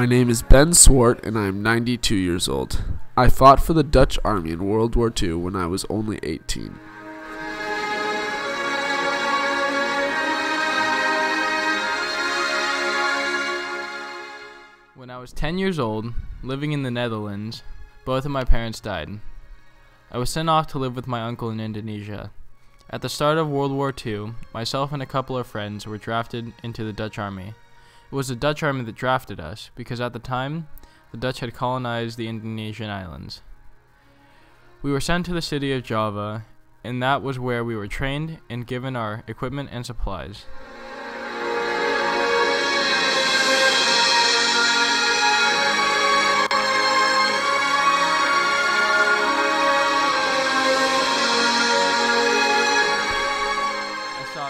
My name is Ben Swart and I am 92 years old. I fought for the Dutch Army in World War II when I was only 18. When I was 10 years old, living in the Netherlands, both of my parents died. I was sent off to live with my uncle in Indonesia. At the start of World War II, myself and a couple of friends were drafted into the Dutch Army. It was the Dutch Army that drafted us, because at the time, the Dutch had colonized the Indonesian islands. We were sent to the city of Java, and that was where we were trained and given our equipment and supplies.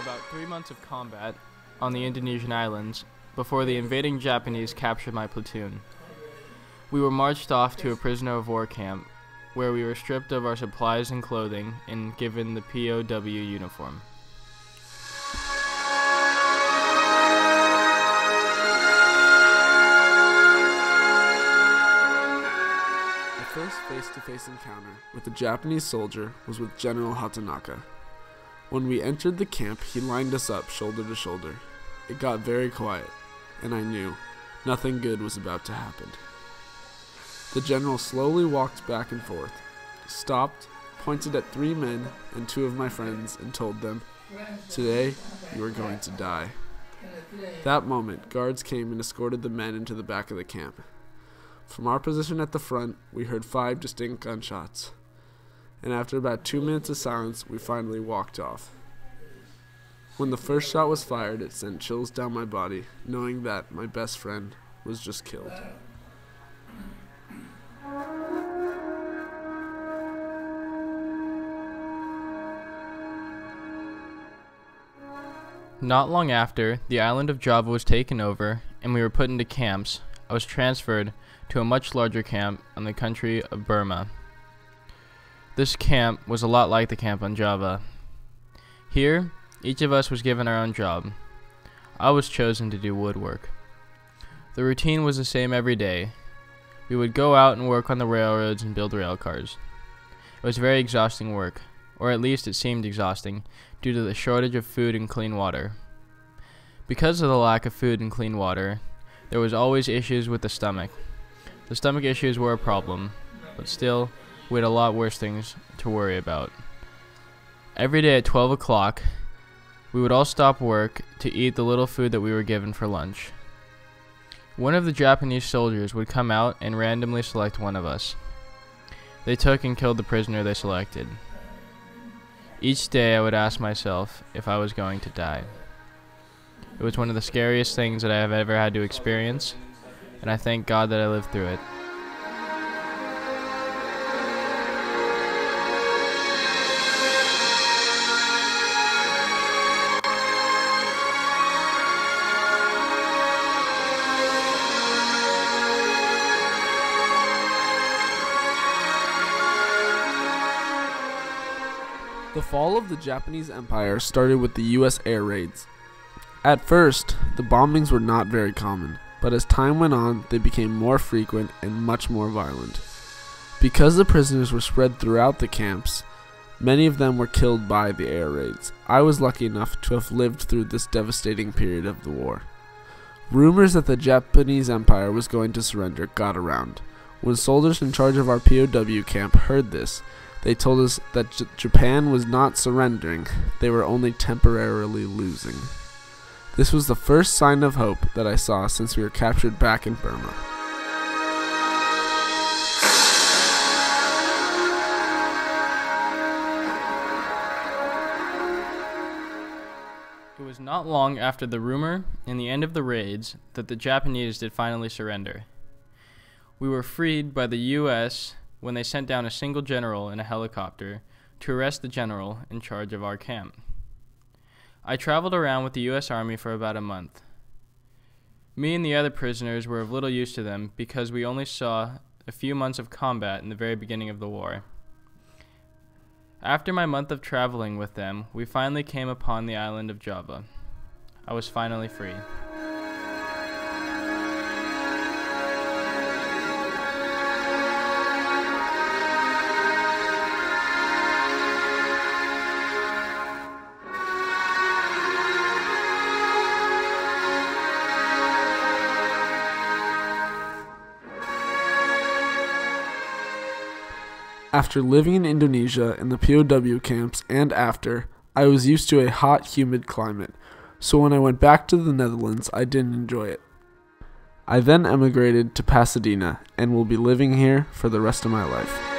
About 3 months of combat on the Indonesian islands before the invading Japanese captured my platoon. We were marched off to a prisoner of war camp where we were stripped of our supplies and clothing and given the POW uniform. The first face-to-face encounter with a Japanese soldier was with General Hatanaka. When we entered the camp, he lined us up shoulder to shoulder. It got very quiet, and I knew nothing good was about to happen. The general slowly walked back and forth, stopped, pointed at 3 men and 2 of my friends, and told them, "Today, you are going to die." That moment, guards came and escorted the men into the back of the camp. From our position at the front, we heard 5 distinct gunshots. And after about 2 minutes of silence, we finally walked off. When the first shot was fired, it sent chills down my body, knowing that my best friend was just killed. Not long after, the island of Java was taken over and we were put into camps. I was transferred to a much larger camp in the country of Burma. This camp was a lot like the camp on Java. Here, each of us was given our own job. I was chosen to do woodwork. The routine was the same every day. We would go out and work on the railroads and build rail cars. It was very exhausting work, or at least it seemed exhausting, due to the shortage of food and clean water. Because of the lack of food and clean water, there was always issues with the stomach. The stomach issues were a problem, but still, we had a lot worse things to worry about. Every day at 12 o'clock, we would all stop work to eat the little food that we were given for lunch. One of the Japanese soldiers would come out and randomly select one of us. They took and killed the prisoner they selected. Each day I would ask myself if I was going to die. It was one of the scariest things that I have ever had to experience, and I thank God that I lived through it. The fall of the Japanese Empire started with the U.S. air raids. At first, the bombings were not very common, but as time went on, they became more frequent and much more violent. Because the prisoners were spread throughout the camps, many of them were killed by the air raids. I was lucky enough to have lived through this devastating period of the war. Rumors that the Japanese Empire was going to surrender got around. When soldiers in charge of our POW camp heard this, they told us that Japan was not surrendering, they were only temporarily losing. This was the first sign of hope that I saw since we were captured back in Burma. It was not long after the rumor and the end of the raids that the Japanese did finally surrender. We were freed by the U.S. when they sent down a single general in a helicopter to arrest the general in charge of our camp. I traveled around with the U.S. Army for about a month. Me and the other prisoners were of little use to them because we only saw a few months of combat in the very beginning of the war. After my month of traveling with them, we finally came upon the island of Java. I was finally free. After living in Indonesia in the POW camps and after, I was used to a hot, humid climate, so when I went back to the Netherlands, I didn't enjoy it. I then emigrated to Pasadena and will be living here for the rest of my life.